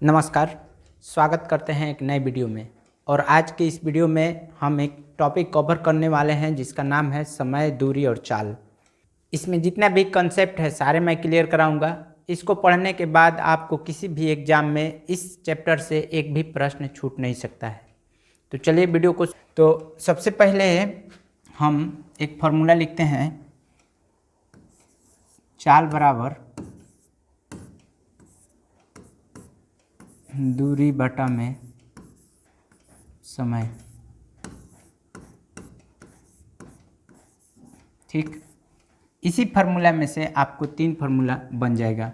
नमस्कार, स्वागत करते हैं एक नए वीडियो में। और आज के इस वीडियो में हम एक टॉपिक कवर करने वाले हैं जिसका नाम है समय, दूरी और चाल। इसमें जितना भी कंसेप्ट है सारे मैं क्लियर कराऊंगा। इसको पढ़ने के बाद आपको किसी भी एग्जाम में इस चैप्टर से एक भी प्रश्न छूट नहीं सकता है। तो चलिए वीडियो को। तो सबसे पहले हम एक फार्मूला लिखते हैं, चाल बराबर दूरी बटा में समय। ठीक, इसी फार्मूला में से आपको 3 फार्मूला बन जाएगा।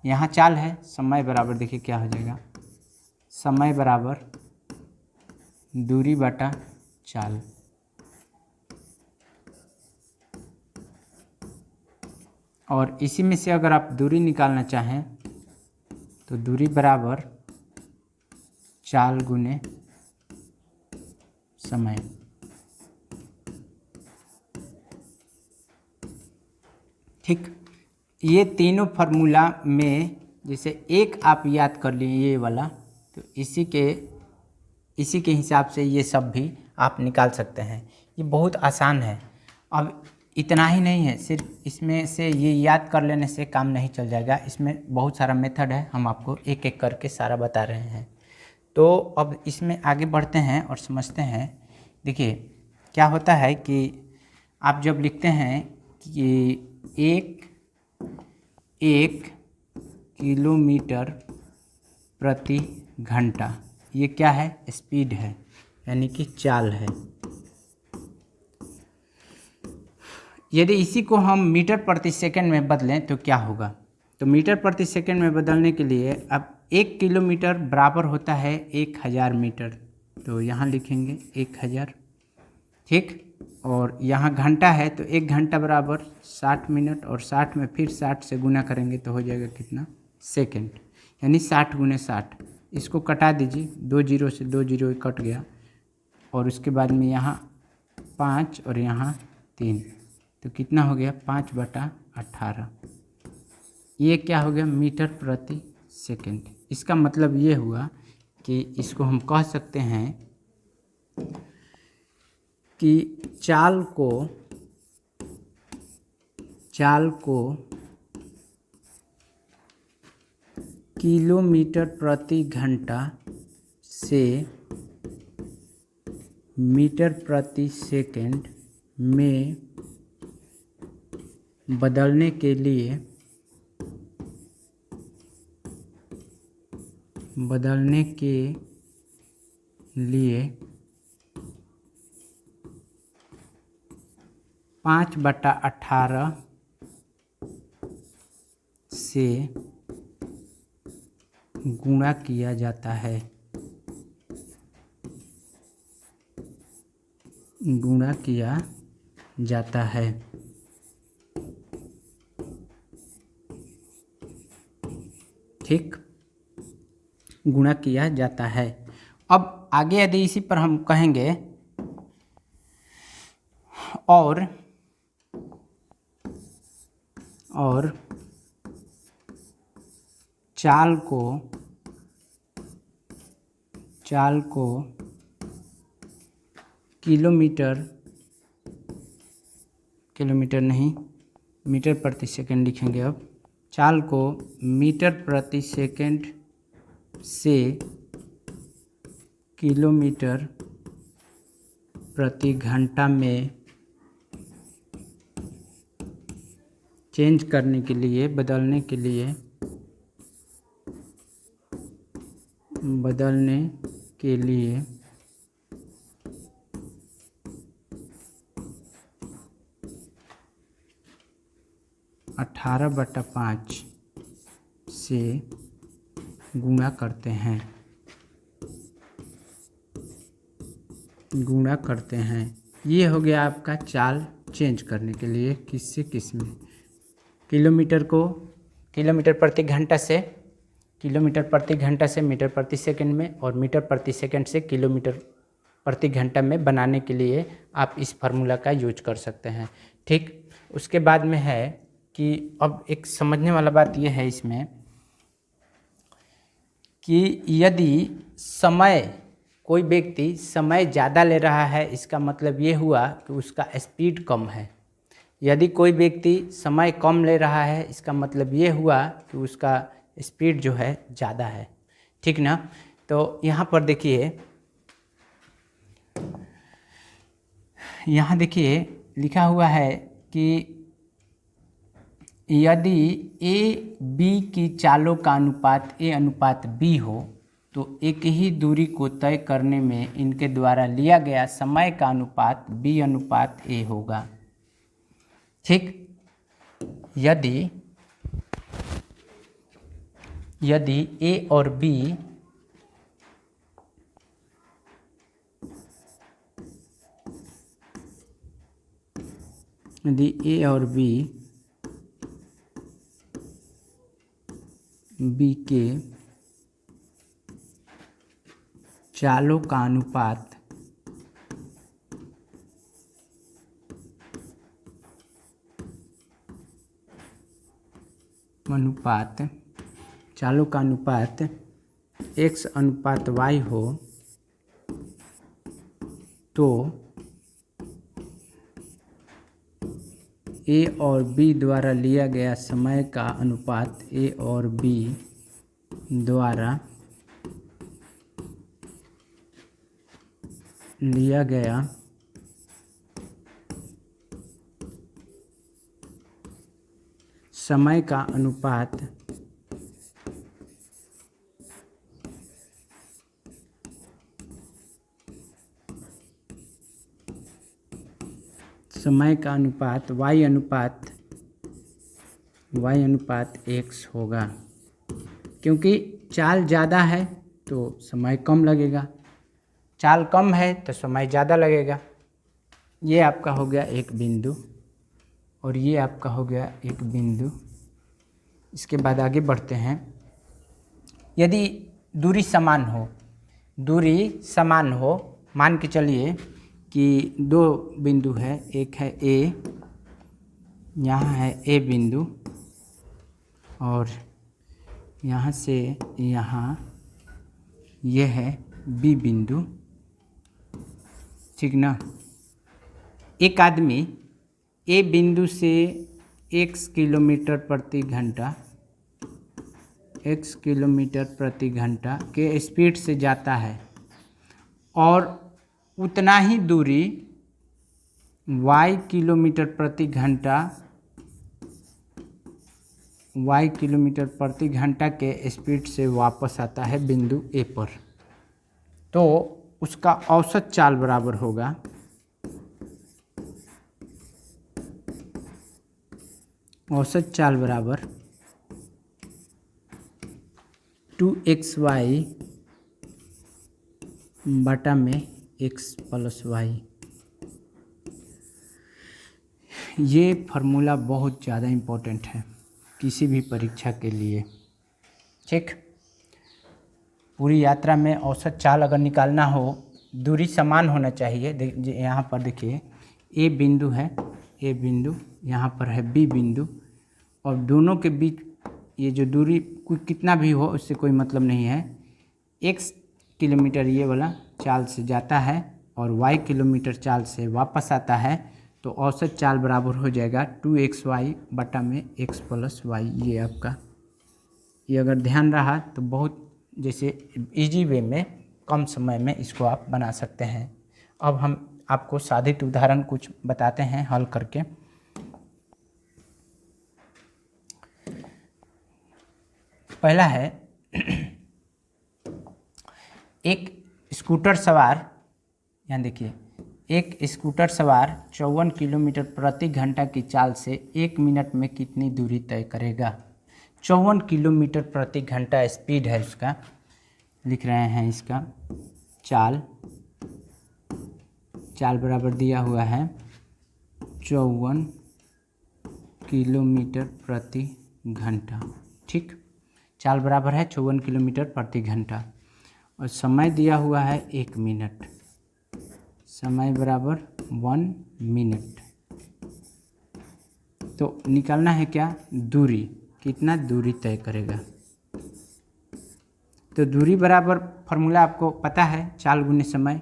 यहाँ चाल है, समय बराबर देखिए क्या हो जाएगा, समय बराबर दूरी बटा चाल। और इसी में से अगर आप दूरी निकालना चाहें तो दूरी बराबर चाल गुने समय। ठीक, ये तीनों फार्मूला में जैसे एक आप याद कर लिए ये वाला, तो इसी के हिसाब से ये सब भी आप निकाल सकते हैं। ये बहुत आसान है। अब इतना ही नहीं है, सिर्फ इसमें से ये याद कर लेने से काम नहीं चल जाएगा। इसमें बहुत सारा मेथड है, हम आपको एक एक करके सारा बता रहे हैं। तो अब इसमें आगे बढ़ते हैं और समझते हैं। देखिए क्या होता है कि आप जब लिखते हैं कि एक किलोमीटर प्रति घंटा, ये क्या है, स्पीड है, यानी कि चाल है। यदि इसी को हम मीटर प्रति सेकंड में बदलें तो क्या होगा। तो मीटर प्रति सेकंड में बदलने के लिए अब 1 किलोमीटर बराबर होता है 1000 मीटर, तो यहाँ लिखेंगे 1000। ठीक, और यहाँ घंटा है तो 1 घंटा बराबर 60 मिनट, और 60 में फिर 60 से गुना करेंगे तो हो जाएगा कितना, सेकंड, यानी 60 गुने 60। इसको कटा दीजिए, 2 जीरो से 2 जीरो कट गया, और उसके बाद में यहाँ 5 और यहाँ 3, तो कितना हो गया 5/18। ये क्या हो गया, मीटर प्रति सेकंड। इसका मतलब ये हुआ कि इसको हम कह सकते हैं कि चाल को किलोमीटर प्रति घंटा से मीटर प्रति सेकंड में बदलने के लिए 5/18 से गुणा किया जाता है। ठीक, गुणा किया जाता है। अब आगे यदि इसी पर हम कहेंगे और चाल को किलोमीटर नहीं, मीटर प्रति सेकंड लिखेंगे। अब चाल को मीटर प्रति सेकंड से किलोमीटर प्रति घंटा में चेंज करने के लिए, बदलने के लिए 18/5 से गुणा करते हैं। ये हो गया आपका चाल चेंज करने के लिए किससे किस में, किलोमीटर को किलोमीटर प्रति घंटा से मीटर प्रति सेकंड में, और मीटर प्रति सेकंड से किलोमीटर प्रति घंटा में बनाने के लिए आप इस फार्मूला का यूज कर सकते हैं। ठीक, उसके बाद में है कि अब एक समझने वाला बात यह है इसमें कि यदि समय, कोई व्यक्ति समय ज़्यादा ले रहा है, इसका मतलब ये हुआ कि उसका स्पीड कम है। यदि कोई व्यक्ति समय कम ले रहा है, इसका मतलब ये हुआ कि उसका स्पीड जो है ज़्यादा है। ठीक ना। तो यहाँ पर देखिए, यहाँ देखिए लिखा हुआ है कि यदि ए बी की चालों का अनुपात ए अनुपात बी हो तो एक ही दूरी को तय करने में इनके द्वारा लिया गया समय का अनुपात बी अनुपात ए होगा। ठीक। यदि ए और बी बी के चालों का अनुपात चालों का अनुपात x अनुपात y हो तो ए और बी द्वारा लिया गया समय का अनुपात ए और बी द्वारा लिया गया समय का अनुपात y अनुपात x होगा। क्योंकि चाल ज़्यादा है तो समय कम लगेगा, चाल कम है तो समय ज़्यादा लगेगा। ये आपका हो गया एक बिंदु और ये आपका हो गया एक बिंदु। इसके बाद आगे बढ़ते हैं। यदि दूरी समान हो, मान के चलिए कि दो बिंदु है, एक है ए, यहाँ है ए बिंदु और यहाँ से यहाँ ये है बी बिंदु। ठीक ना। एक आदमी ए बिंदु से x किलोमीटर प्रति घंटा के स्पीड से जाता है और उतना ही दूरी y किलोमीटर प्रति घंटा के स्पीड से वापस आता है बिंदु ए पर, तो उसका औसत चाल बराबर होगा बराबर 2xy बटा में x प्लस y। ये फार्मूला बहुत ज़्यादा इम्पोर्टेंट है किसी भी परीक्षा के लिए। ठीक। पूरी यात्रा में औसत चाल अगर निकालना हो, दूरी समान होना चाहिए। यहाँ पर देखिए ए बिंदु है, ए बिंदु, यहाँ पर है बी बिंदु और दोनों के बीच ये जो दूरी कोई कितना भी हो उससे कोई मतलब नहीं है। x किलोमीटर ये वाला चाल से जाता है और y किलोमीटर चाल से वापस आता है, तो औसत चाल बराबर हो जाएगा 2xy बटा में x प्लस y। ये आपका, ये अगर ध्यान रहा तो बहुत जैसे इजी वे में कम समय में इसको आप बना सकते हैं। अब हम आपको साधित उदाहरण कुछ बताते हैं हल करके। पहला है एक स्कूटर सवार, यहाँ देखिए, एक स्कूटर सवार 54 किलोमीटर प्रति घंटा की चाल से 1 मिनट में कितनी दूरी तय करेगा। 54 किलोमीटर प्रति घंटा स्पीड है उसका, लिख रहे हैं इसका चाल बराबर दिया हुआ है 54 किलोमीटर प्रति घंटा। ठीक। चाल बराबर है 54 किलोमीटर प्रति घंटा और समय दिया हुआ है 1 मिनट, समय बराबर 1 मिनट। तो निकालना है क्या, दूरी, कितना दूरी तय करेगा। तो दूरी बराबर फार्मूला आपको पता है, चाल गुने समय।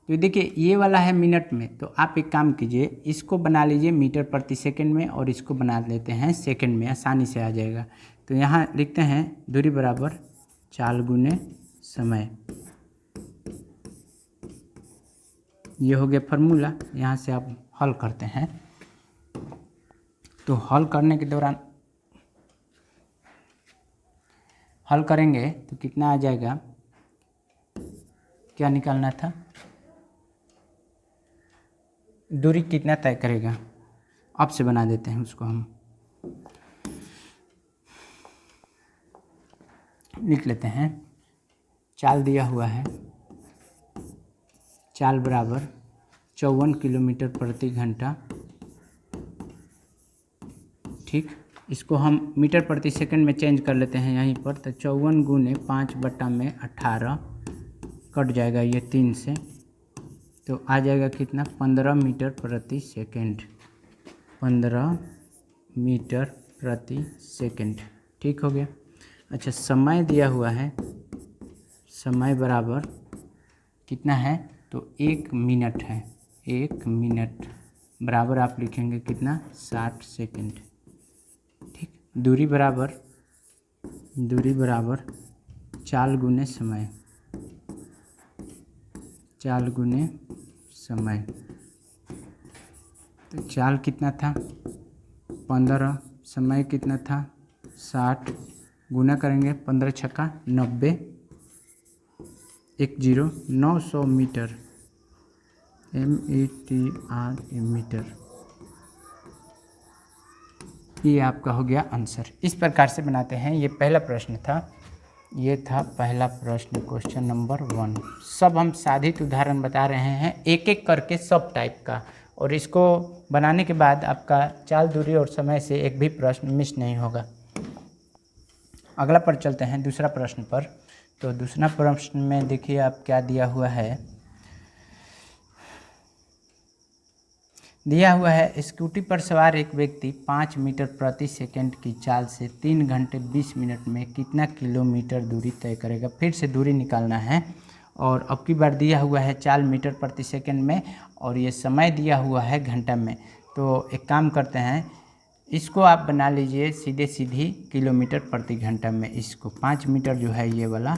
तो देखिए ये वाला है मिनट में, तो आप एक काम कीजिए, इसको बना लीजिए मीटर प्रति सेकंड में और इसको बना लेते हैं सेकंड में, आसानी से आ जाएगा। तो यहाँ लिखते हैं दूरी बराबर चाल गुने समय। ये हो गया फार्मूला। यहाँ से आप हल करते हैं, तो हल करने के दौरान हल करेंगे तो कितना आ जाएगा, क्या निकालना था, दूरी कितना तय करेगा, अब से बना देते हैं उसको। हम लिख लेते हैं, चाल दिया हुआ है, चाल बराबर 54 किलोमीटर प्रति घंटा। ठीक, इसको हम मीटर प्रति सेकंड में चेंज कर लेते हैं यहीं पर। तो 54 गुने 5/18 कट जाएगा ये 3 से, तो आ जाएगा कितना, 15 मीटर प्रति सेकंड। 15 मीटर प्रति सेकंड। ठीक हो गया। अच्छा, समय दिया हुआ है, समय बराबर कितना है, तो 1 मिनट है। 1 मिनट बराबर आप लिखेंगे कितना, 60 सेकंड। ठीक, दूरी बराबर चाल गुने समय। चाल गुने समय, तो चाल कितना था 15, समय कितना था 60, गुना करेंगे 15 छक्का 90, 10 900 मीटर, METR मीटर। ये आपका हो गया आंसर। इस प्रकार से बनाते हैं। ये पहला प्रश्न था, ये था पहला प्रश्न, क्वेश्चन नंबर 1। सब हम साधित उदाहरण बता रहे हैं, एक एक करके सब टाइप का, और इसको बनाने के बाद आपका चाल, दूरी और समय से एक भी प्रश्न मिस नहीं होगा। अगला पर चलते हैं, दूसरा प्रश्न पर। तो दूसरा प्रश्न में देखिए आप क्या दिया हुआ है। दिया हुआ है, स्कूटी पर सवार एक व्यक्ति 5 मीटर प्रति सेकंड की चाल से 3 घंटे 20 मिनट में कितना किलोमीटर दूरी तय करेगा। फिर से दूरी निकालना है, और अब की बार दिया हुआ है चाल मीटर प्रति सेकंड में, और ये समय दिया हुआ है घंटा में। तो एक काम करते हैं, इसको आप बना लीजिए सीधी किलोमीटर प्रति घंटा में। इसको 5 मीटर जो है ये वाला,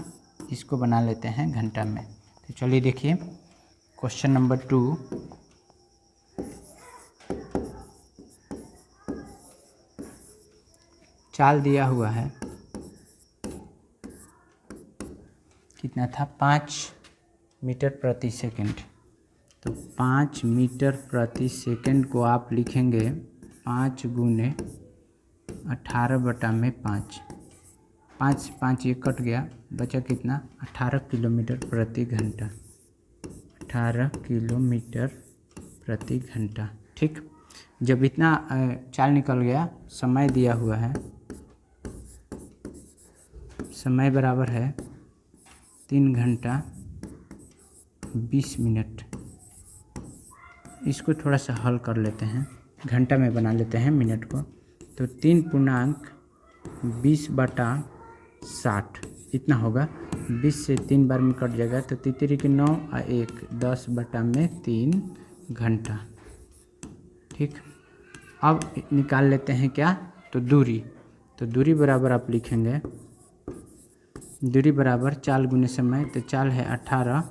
इसको बना लेते हैं घंटा में। तो चलिए देखिए क्वेश्चन नंबर 2। चाल दिया हुआ है, कितना था 5 मीटर प्रति सेकंड। तो 5 मीटर प्रति सेकंड को आप लिखेंगे 5 गुने 18/5। 5 ये कट गया, बचा कितना, 18 किलोमीटर प्रति घंटा। 18 किलोमीटर प्रति घंटा। ठीक, जब इतना चाल निकल गया, समय दिया हुआ है, समय बराबर है 3 घंटा 20 मिनट। इसको थोड़ा सा हल कर लेते हैं, घंटा में बना लेते हैं मिनट को। तो 3.20/60 इतना होगा। 20 से 3 बार में कट जाएगा, तो 3 के 9 और 1 10/3 घंटा। ठीक, अब निकाल लेते हैं क्या, तो दूरी। तो दूरी बराबर आप लिखेंगे, दूरी बराबर चाल गुने समय। तो चाल है 18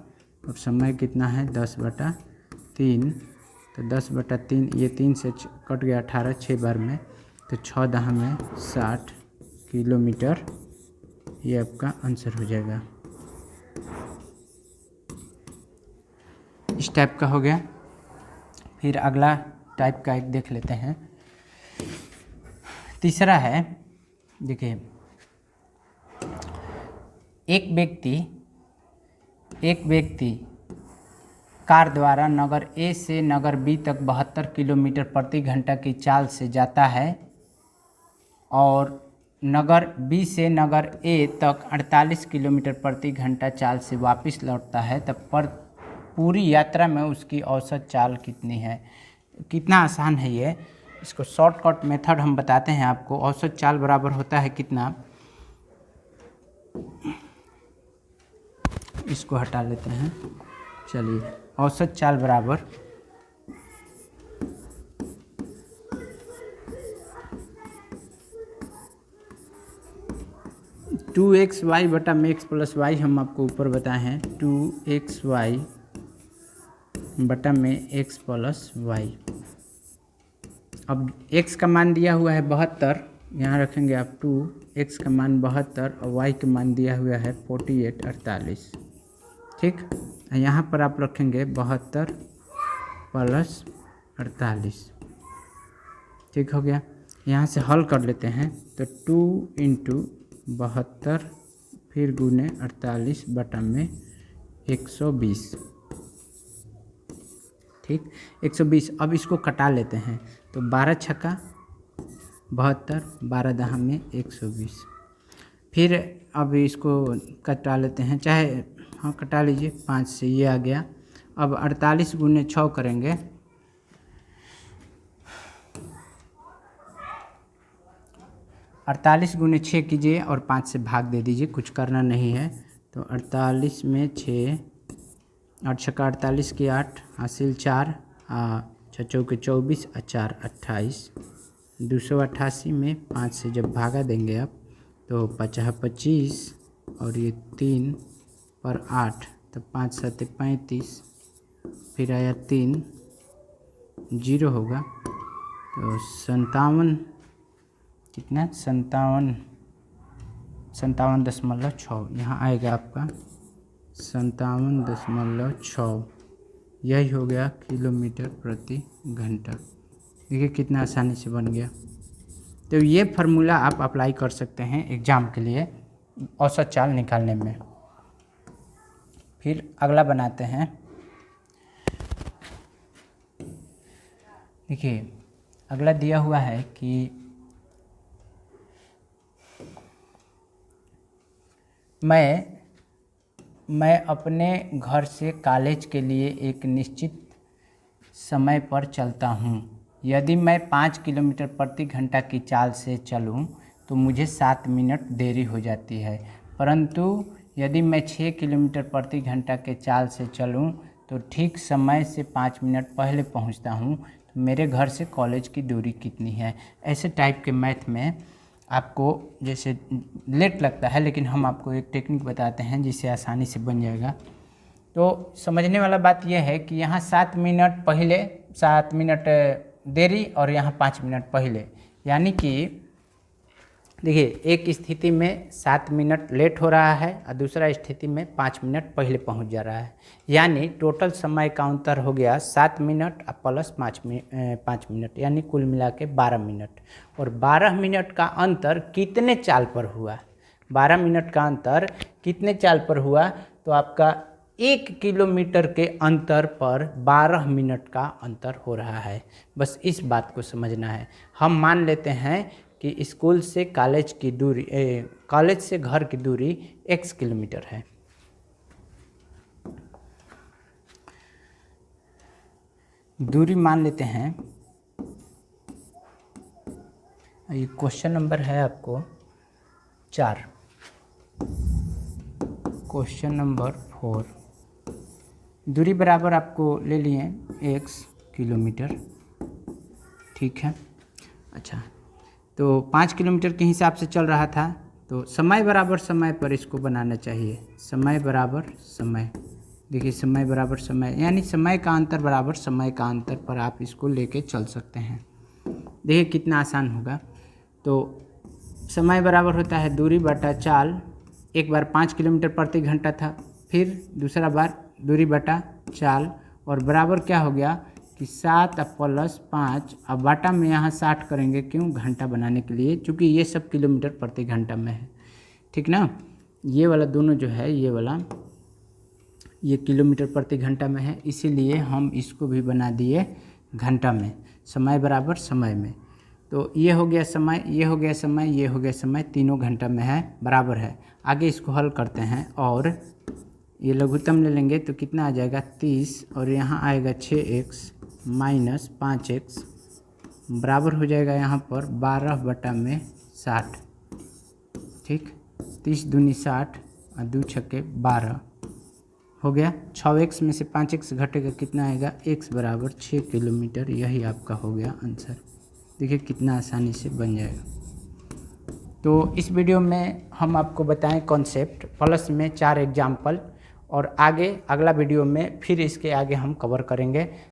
और समय कितना है 10/3। तो 10/3, ये 3 से कट गया 18 6 बार में, तो 6 10 में 60 किलोमीटर। ये आपका आंसर हो जाएगा। इस टाइप का हो गया। फिर अगला टाइप का एक देख लेते हैं। तीसरा है, देखिए एक व्यक्ति कार द्वारा नगर ए से नगर बी तक 72 किलोमीटर प्रति घंटा की चाल से जाता है, और नगर बी से नगर ए तक 48 किलोमीटर प्रति घंटा चाल से वापस लौटता है। तब पर पूरी यात्रा में उसकी औसत चाल कितनी है। कितना आसान है ये, इसको शॉर्टकट मेथड हम बताते हैं आपको। औसत चाल बराबर होता है कितना, इसको हटा लेते हैं। चलिए, औसत चाल बराबर 2xy बटा में x प्लस वाई हम आपको ऊपर बताए हैं 2xy बटा में x प्लस वाई। अब x का मान दिया हुआ है 72, यहाँ रखेंगे आप 2, x का मान 72 और y का मान दिया हुआ है 48 48। ठीक, यहाँ पर आप रखेंगे 72 प्लस 48। ठीक हो गया। यहाँ से हल कर लेते हैं तो 2 इंटू 72 फिर गुने 48 बटा में 120। ठीक, 120। अब इसको कटा लेते हैं तो 12 छक्का 72, 12 दहा में 120। फिर अब इसको कटा लेते हैं, चाहे हाँ कटा लीजिए, 5 से ये आ गया। अब 48 गुने 6 करेंगे, 48 गुने 6 कीजिए और 5 से भाग दे दीजिए, कुछ करना नहीं है। तो 48 में 6, 8 छक्का 48 की 8, हासिल 4, 6 चौके 24 और 4 28। 288 में 5 से जब भागा देंगे आप तो 50 25 और ये 3 पर 8 तो 5 7 35, फिर आया 3 0 होगा तो 57, कितना 57.6 यहाँ आएगा आपका 57.6। यही हो गया किलोमीटर प्रति घंटा। देखिए कितना आसानी से बन गया। तो ये फार्मूला आप अप्लाई कर सकते हैं एग्ज़ाम के लिए औसत चाल निकालने में। फिर अगला बनाते हैं। देखिए अगला दिया हुआ है कि मैं अपने घर से कॉलेज के लिए एक निश्चित समय पर चलता हूँ। यदि मैं 5 किलोमीटर प्रति घंटा की चाल से चलूँ तो मुझे 7 मिनट देरी हो जाती है, परंतु यदि मैं 6 किलोमीटर प्रति घंटा के चाल से चलूँ तो ठीक समय से 5 मिनट पहले पहुँचता हूँ। तो मेरे घर से कॉलेज की दूरी कितनी है? ऐसे टाइप के मैथ में आपको जैसे लेट लगता है, लेकिन हम आपको एक टेक्निक बताते हैं जिससे आसानी से बन जाएगा। तो समझने वाला बात यह है कि यहाँ 7 मिनट पहले, 7 मिनट देरी और यहाँ 5 मिनट पहले, यानी कि देखिए एक स्थिति में 7 मिनट लेट हो रहा है और दूसरा स्थिति में 5 मिनट पहले पहुंच जा रहा है, यानी टोटल समय का अंतर हो गया 7 मिनट प्लस 5 मिनट, यानी कुल मिला के 12 मिनट। और 12 मिनट का अंतर कितने चाल पर हुआ? 12 मिनट का अंतर कितने चाल पर हुआ? तो आपका 1 किलोमीटर के अंतर पर 12 मिनट का अंतर हो रहा है। बस इस बात को समझना है। हम मान लेते हैं कि स्कूल से कॉलेज की दूरी, कॉलेज से घर की दूरी x किलोमीटर है। दूरी मान लेते हैं, ये क्वेश्चन नंबर है आपको 4, क्वेश्चन नंबर 4। दूरी बराबर आपको ले लिए x किलोमीटर, ठीक है। अच्छा, तो 5 किलोमीटर के हिसाब से चल रहा था, तो समय बराबर समय पर इसको बनाना चाहिए। समय बराबर समय, देखिए समय बराबर समय, यानी समय का अंतर बराबर समय का अंतर पर आप इसको लेके चल सकते हैं। देखिए कितना आसान होगा। तो समय बराबर होता है दूरी बटा चाल। एक बार 5 किलोमीटर प्रति घंटा था, फिर दूसरा बार दूरी बटा चाल, और बराबर क्या हो गया कि 7 प्लस 5, अब बाटा में यहाँ 60 करेंगे, क्यों? घंटा बनाने के लिए, क्योंकि ये सब किलोमीटर प्रति घंटा में है, ठीक ना। ये वाला दोनों जो है, ये वाला ये किलोमीटर प्रति घंटा में है, इसीलिए हम इसको भी बना दिए घंटा में। समय बराबर समय में, तो ये हो गया समय, ये हो गया समय, ये हो गया समय, तीनों घंटा में है, बराबर है। आगे इसको हल करते हैं और ये लघुत्तम ले लेंगे तो कितना आ जाएगा 30, और यहाँ आएगा 6x माइनस 5x बराबर हो जाएगा यहाँ पर 12 बटा में 60, ठीक। 30 दूनी 60 और 2 छक्के 12, हो गया। 6x में से 5x घटेगा कितना आएगा, x बराबर 6 किलोमीटर। यही आपका हो गया आंसर। देखिए कितना आसानी से बन जाएगा। तो इस वीडियो में हम आपको बताएं कॉन्सेप्ट प्लस में 4 एग्जाम्पल, और आगे अगला वीडियो में फिर इसके आगे हम कवर करेंगे।